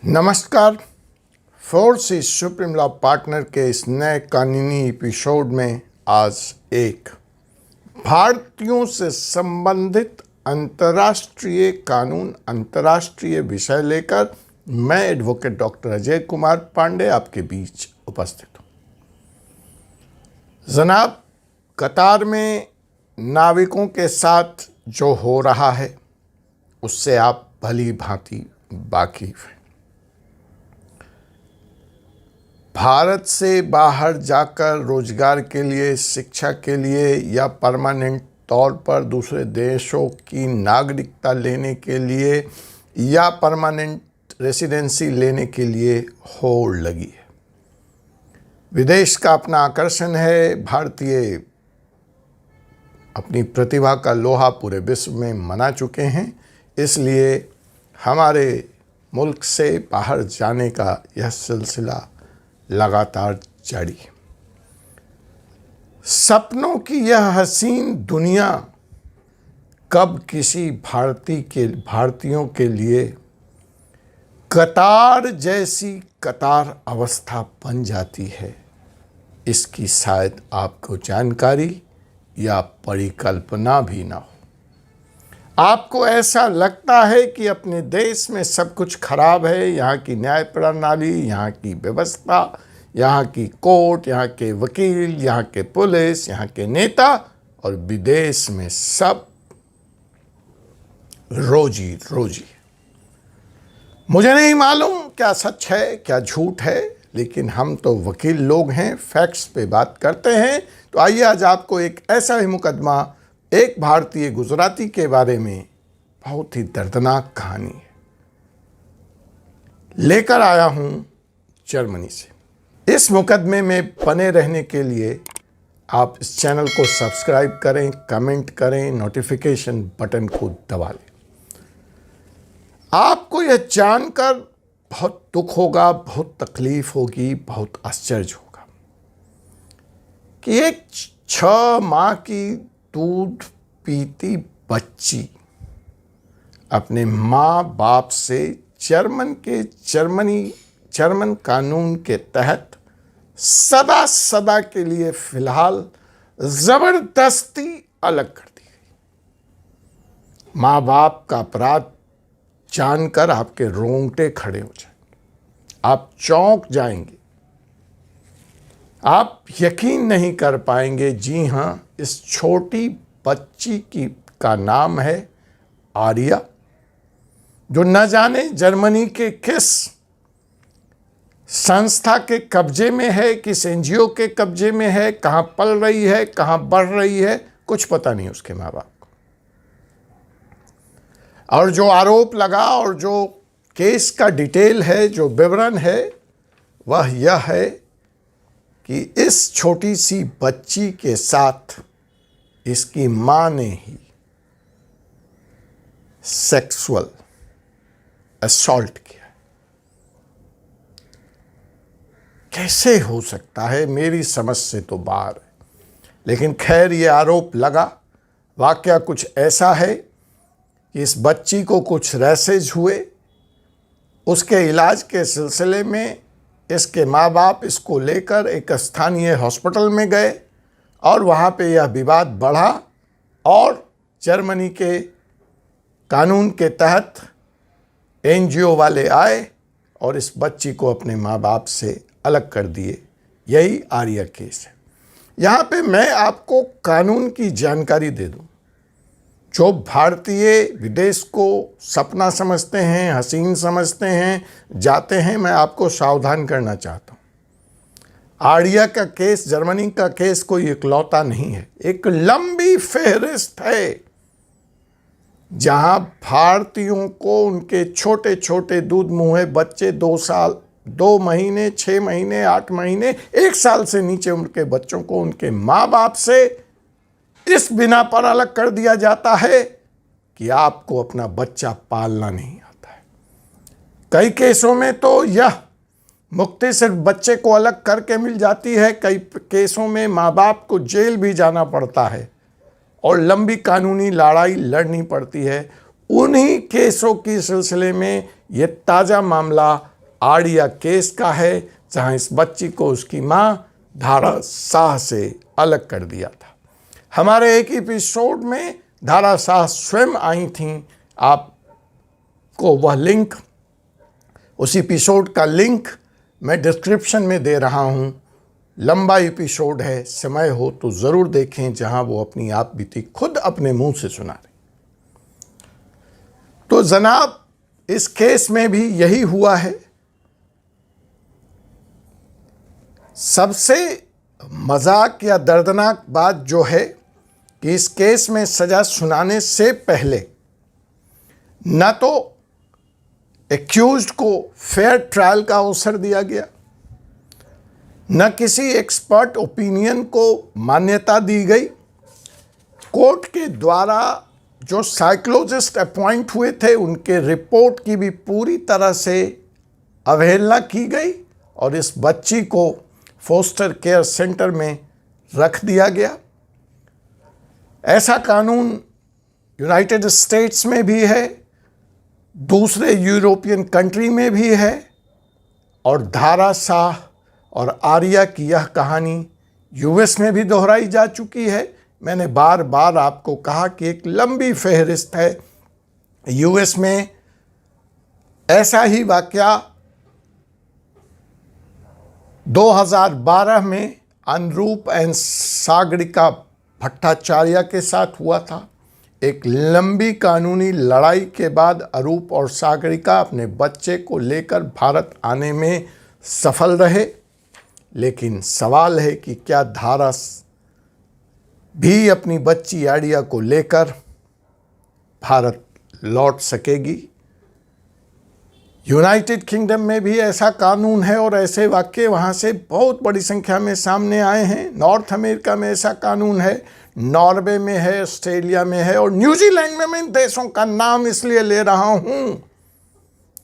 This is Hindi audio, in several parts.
नमस्कार। Force is supreme law partner के इस नए कानूनी एपिसोड में आज एक भारतीयों से संबंधित अंतर्राष्ट्रीय कानून, अंतर्राष्ट्रीय विषय लेकर मैं एडवोकेट डॉक्टर अजय कुमार पांडे आपके बीच उपस्थित हूँ। जनाब, कतार में नाविकों के साथ जो हो रहा है उससे आप भली भांति वाकिफ हैं। भारत से बाहर जाकर रोजगार के लिए, शिक्षा के लिए या परमानेंट तौर पर दूसरे देशों की नागरिकता लेने के लिए या परमानेंट रेसिडेंसी लेने के लिए होड़ लगी है। विदेश का अपना आकर्षण है। भारतीय अपनी प्रतिभा का लोहा पूरे विश्व में मना चुके हैं, इसलिए हमारे मुल्क से बाहर जाने का यह सिलसिला लगातार जारी है। सपनों की यह हसीन दुनिया कब किसी भारतीयों के लिए कतार जैसी कतार अवस्था बन जाती है, इसकी शायद आपको जानकारी या परिकल्पना भी ना हो। आपको ऐसा लगता है कि अपने देश में सब कुछ खराब है, यहाँ की न्याय प्रणाली, यहाँ की व्यवस्था, यहाँ की कोर्ट, यहाँ के वकील, यहाँ के पुलिस, यहाँ के नेता, और विदेश में सब रोजी रोजी। मुझे नहीं मालूम क्या सच है क्या झूठ है, लेकिन हम तो वकील लोग हैं, फैक्ट्स पे बात करते हैं। तो आइए आज आपको एक ऐसा ही मुकदमा, एक भारतीय गुजराती के बारे में बहुत ही दर्दनाक कहानी है, लेकर आया हूं जर्मनी से। इस मुकदमे में बने रहने के लिए आप इस चैनल को सब्सक्राइब करें, कमेंट करें, नोटिफिकेशन बटन को दबा लें। आपको यह जानकर बहुत दुख होगा, बहुत तकलीफ होगी, बहुत आश्चर्य होगा कि एक 6 माह की दूध पीती बच्ची अपने माँ बाप से जर्मन कानून के तहत सदा के लिए फिलहाल जबरदस्ती अलग कर दी गई। माँ बाप का अपराध जानकर आपके रोंगटे खड़े हो जाएंगे, आप चौंक जाएंगे, आप यकीन नहीं कर पाएंगे। जी हाँ, इस छोटी बच्ची का नाम है आर्या, जो न जाने जर्मनी के किस संस्था के कब्जे में है, किस एनजीओ के कब्जे में है, कहाँ पल रही है, कहाँ बढ़ रही है, कुछ पता नहीं उसके माँ बाप को। और जो आरोप लगा और जो केस का डिटेल है, जो विवरण है, वह यह है कि इस छोटी सी बच्ची के साथ इसकी मां ने ही सेक्सुअल असॉल्ट किया। कैसे हो सकता है, मेरी समझ से तो बाहर है। लेकिन खैर, ये आरोप लगा। वाकया कुछ ऐसा है कि इस बच्ची को कुछ रैसेज हुए, उसके इलाज के सिलसिले में इसके माँ बाप इसको लेकर एक स्थानीय हॉस्पिटल में गए और वहाँ पे यह विवाद बढ़ा और जर्मनी के कानून के तहत एनजीओ वाले आए और इस बच्ची को अपने माँ बाप से अलग कर दिए। यही आर्या केस है। यहाँ पे मैं आपको कानून की जानकारी दे दूँ। जो भारतीय विदेश को सपना समझते हैं, हसीन समझते हैं, जाते हैं, मैं आपको सावधान करना चाहता हूँ। आर्या का केस, जर्मनी का केस कोई इकलौता नहीं है, एक लंबी फहरिस्त है जहां भारतीयों को उनके छोटे छोटे दूध मुँहे बच्चे, 2 साल, 2 महीने, 6 महीने, 8 महीने, 1 साल से नीचे उम्र के बच्चों को उनके माँ बाप से इस बिना पर अलग कर दिया जाता है कि आपको अपना बच्चा पालना नहीं आता है। कई केसों में तो यह मुक्ति सिर्फ बच्चे को अलग करके मिल जाती है, कई केसों में माँ बाप को जेल भी जाना पड़ता है और लंबी कानूनी लड़ाई लड़नी पड़ती है उन्हीं केसों के सिलसिले में ये ताज़ा मामला आड़िया केस का है, जहां इस बच्ची को उसकी मां धारा शाह से अलग कर दिया था। हमारे एक एपिसोड में धारा शाह स्वयं आई थीं। आपको वह लिंक, उस एपिसोड का लिंक मैं डिस्क्रिप्शन में दे रहा हूं। लंबा एपिसोड है, समय हो तो ज़रूर देखें, जहां वो अपनी आप बीती खुद अपने मुंह से सुना रहे। तो जनाब, इस केस में भी यही हुआ है। सबसे मजाक या दर्दनाक बात जो है कि इस केस में सजा सुनाने से पहले न तो एक्यूज्ड को फेयर ट्रायल का अवसर दिया गया, न किसी एक्सपर्ट ओपिनियन को मान्यता दी गई। कोर्ट के द्वारा जो साइकोलॉजिस्ट अपॉइंट हुए थे, उनके रिपोर्ट की भी पूरी तरह से अवहेलना की गई और इस बच्ची को फोस्टर केयर सेंटर में रख दिया गया। ऐसा कानून यूनाइटेड स्टेट्स में भी है, दूसरे यूरोपियन कंट्री में भी है, और धारा शाह और आर्या की यह कहानी यूएस में भी दोहराई जा चुकी है। मैंने बार बार आपको कहा कि एक लंबी फहरिस्त है। यूएस में ऐसा ही वाकया 2012 में अनुरूप एंड सागरिका भट्टाचार्य के साथ हुआ था। एक लंबी कानूनी लड़ाई के बाद अरूप और सागरिका अपने बच्चे को लेकर भारत आने में सफल रहे, लेकिन सवाल है कि क्या धारा भी अपनी बच्ची आड़िया को लेकर भारत लौट सकेगी। यूनाइटेड किंगडम में भी ऐसा कानून है और ऐसे वाक़ये वहाँ से बहुत बड़ी संख्या में सामने आए हैं। नॉर्थ अमेरिका में ऐसा कानून है, नॉर्वे में है, ऑस्ट्रेलिया में है और न्यूजीलैंड में। मैं इन देशों का नाम इसलिए ले रहा हूँ,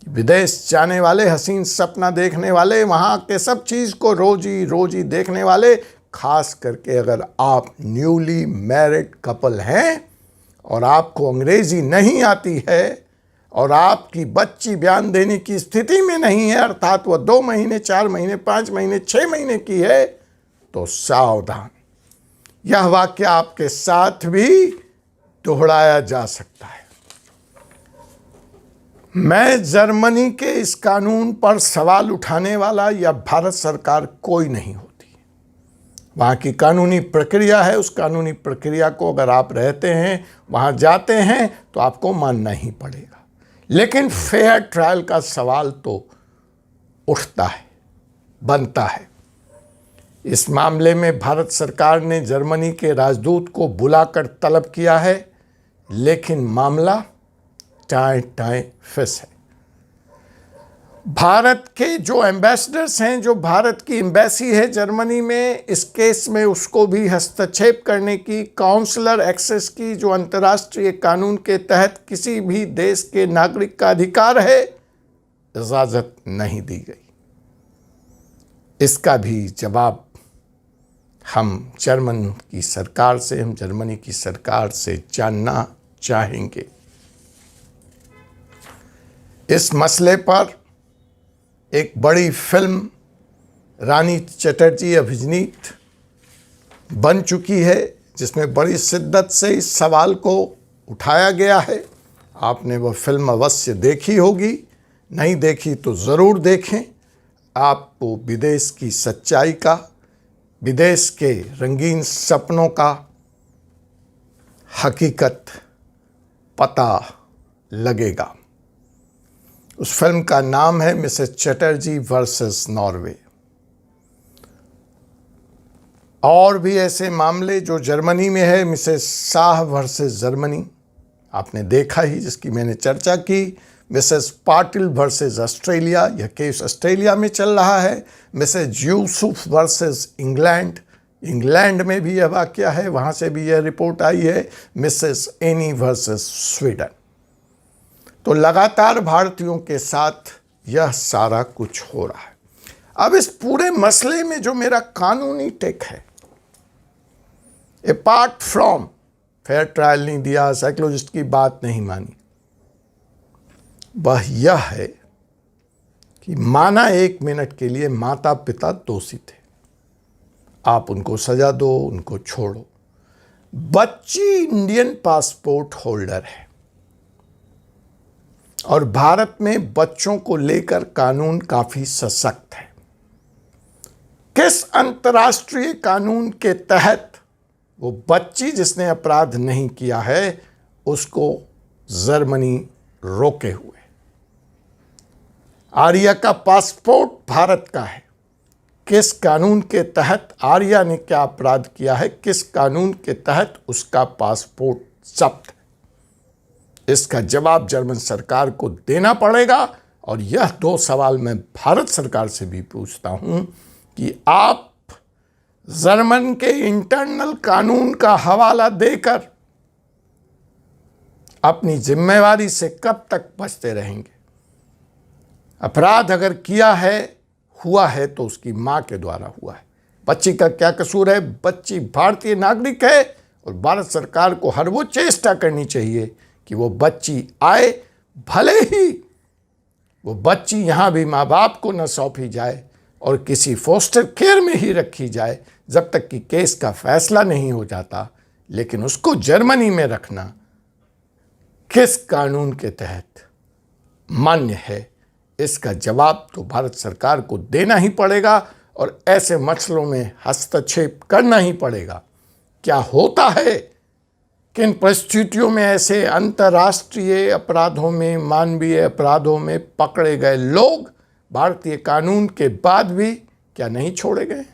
विदेश जाने वाले, हसीन सपना देखने वाले, वहाँ के सब चीज़ को रोजी रोजी देखने वाले, खास करके अगर आप न्यूली मैरिड कपल हैं और आपको अंग्रेज़ी नहीं आती है और आपकी बच्ची बयान देने की स्थिति में नहीं है, अर्थात वह 2 महीने, 4 महीने, 5 महीने, 6 महीने की है, तो सावधान, यह वाक्य आपके साथ भी दोहराया जा सकता है। मैं जर्मनी के इस कानून पर सवाल उठाने वाला या भारत सरकार कोई नहीं होती। वहाँ की कानूनी प्रक्रिया है, उस कानूनी प्रक्रिया को अगर आप रहते हैं, वहाँ जाते हैं, तो आपको मानना ही पड़ेगा। लेकिन फेयर ट्रायल का सवाल तो उठता है, बनता है। इस मामले में भारत सरकार ने जर्मनी के राजदूत को बुलाकर तलब किया है, लेकिन मामला टाई फिस है। भारत के जो एम्बेसडर्स हैं, जो भारत की एम्बेसी है जर्मनी में, इस केस में उसको भी हस्तक्षेप करने की, काउंसलर एक्सेस की, जो अंतर्राष्ट्रीय कानून के तहत किसी भी देश के नागरिक का अधिकार है, इजाज़त नहीं दी गई। इसका भी जवाब हम जर्मनी की सरकार से जानना चाहेंगे। इस मसले पर एक बड़ी फिल्म रानी चटर्जी अभिनीत बन चुकी है, जिसमें बड़ी शिद्दत से इस सवाल को उठाया गया है। आपने वह फिल्म अवश्य देखी होगी, नहीं देखी तो ज़रूर देखें। आपको विदेश की सच्चाई का, विदेश के रंगीन सपनों का हकीकत पता लगेगा। उस फिल्म का नाम है मिसेस चटर्जी वर्सेस नॉर्वे। और भी ऐसे मामले जो जर्मनी में है, मिसेस शाह वर्सेस जर्मनी आपने देखा ही, जिसकी मैंने चर्चा की। मिसेस पाटिल वर्सेस ऑस्ट्रेलिया, यह केस ऑस्ट्रेलिया में चल रहा है। Mrs Yusuf versus England, England में भी यह वाकया है, वहाँ से भी यह रिपोर्ट आई है। Mrs any versus Sweden. तो लगातार भारतीयों के साथ यह सारा कुछ हो रहा है। अब इस पूरे मसले में जो मेरा कानूनी टेक है, अपार्ट फ्रॉम फेयर ट्रायल नहीं दिया, साइकोलॉजिस्ट की बात नहीं मानी, वह यह है कि माना 1 मिनट के लिए माता पिता दोषी थे, आप उनको सजा दो, उनको छोड़ो। बच्ची इंडियन पासपोर्ट होल्डर है और भारत में बच्चों को लेकर कानून काफी सशक्त है। किस अंतर्राष्ट्रीय कानून के तहत वो बच्ची जिसने अपराध नहीं किया है उसको जर्मनी रोके हुए? आर्या का पासपोर्ट भारत का है। किस कानून के तहत आर्या ने क्या अपराध किया है? किस कानून के तहत उसका पासपोर्ट जब्त है? इसका जवाब जर्मन सरकार को देना पड़ेगा। और यह 2 सवाल मैं भारत सरकार से भी पूछता हूं कि आप जर्मन के इंटरनल कानून का हवाला देकर अपनी जिम्मेवारी से कब तक बचते रहेंगे? अपराध अगर किया है, हुआ है, तो उसकी मां के द्वारा हुआ है। बच्ची का क्या कसूर है? बच्ची भारतीय नागरिक है और भारत सरकार को हर वो चेष्टा करनी चाहिए कि वो बच्ची आए, भले ही वो बच्ची यहां भी माँ बाप को न सौंपी जाए और किसी फोस्टर केयर में ही रखी जाए जब तक कि केस का फैसला नहीं हो जाता, लेकिन उसको जर्मनी में रखना किस कानून के तहत मान्य है? इसका जवाब तो भारत सरकार को देना ही पड़ेगा और ऐसे मसलों में हस्तक्षेप करना ही पड़ेगा। क्या होता है, किन परिस्थितियों में ऐसे अंतर्राष्ट्रीय अपराधों में, मानवीय अपराधों में पकड़े गए लोग भारतीय कानून के बाद भी क्या नहीं छोड़े गए?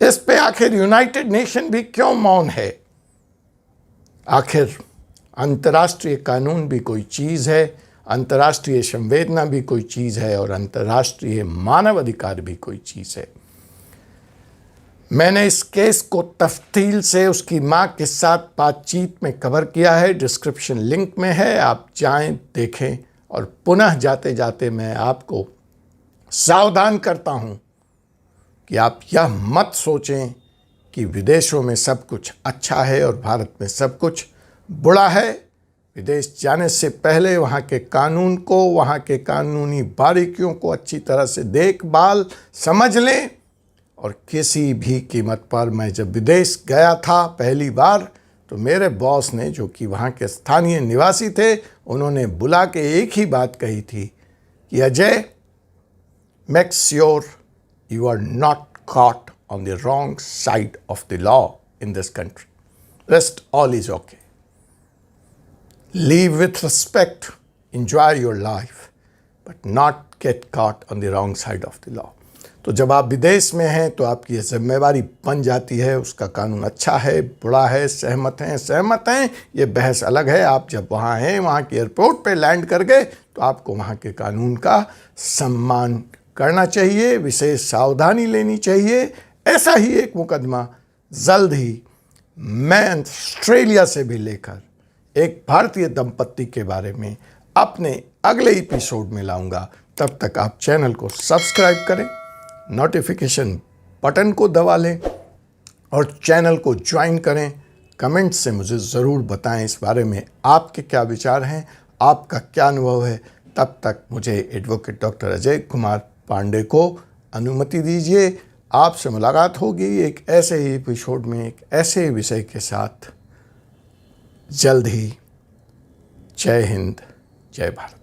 इस पे आखिर यूनाइटेड नेशन भी क्यों मौन है? आखिर अंतर्राष्ट्रीय कानून भी कोई चीज़ है, अंतर्राष्ट्रीय संवेदना भी कोई चीज़ है और अंतर्राष्ट्रीय मानव अधिकार भी कोई चीज़ है। मैंने इस केस को तफसील से उसकी मां के साथ बातचीत में कवर किया है, डिस्क्रिप्शन लिंक में है, आप जाएं, देखें। और पुनः जाते जाते मैं आपको सावधान करता हूं कि आप यह मत सोचें कि विदेशों में सब कुछ अच्छा है और भारत में सब कुछ बुरा है। विदेश जाने से पहले वहाँ के कानून को, वहाँ के कानूनी बारीकियों को अच्छी तरह से देखभाल समझ लें। और किसी भी कीमत पर, मैं जब विदेश गया था पहली बार, तो मेरे बॉस ने, जो कि वहाँ के स्थानीय निवासी थे, उन्होंने बुला के एक ही बात कही थी कि Ajay, make sure you are not caught on the wrong side of the law in this country. Rest all is okay. Live with respect, enjoy your life, but not get caught on the wrong side of the law. तो जब आप विदेश में हैं तो आपकी ये जिम्मेवारी बन जाती है। उसका कानून अच्छा है, बुरा है, सहमत हैं, ये बहस अलग है। आप जब वहाँ हैं, वहाँ के एयरपोर्ट पे लैंड कर गए, तो आपको वहाँ के कानून का सम्मान करना चाहिए, विशेष सावधानी लेनी चाहिए। ऐसा ही एक मुकदमा जल्द ही मैं ऑस्ट्रेलिया से भी लेकर एक भारतीय दंपत्ति के बारे में अपने अगले एपिसोड में लाऊंगा। तब तक आप चैनल को सब्सक्राइब करें, नोटिफिकेशन बटन को दबा लें और चैनल को ज्वाइन करें। कमेंट से मुझे ज़रूर बताएं इस बारे में आपके क्या विचार हैं, आपका क्या अनुभव है। तब तक मुझे एडवोकेट डॉक्टर अजय कुमार पांडे को अनुमति दीजिए। आपसे मुलाकात होगी एक ऐसे ही एपिसोड में, एक ऐसे विषय के साथ जल्द ही। जय हिंद, जय भारत।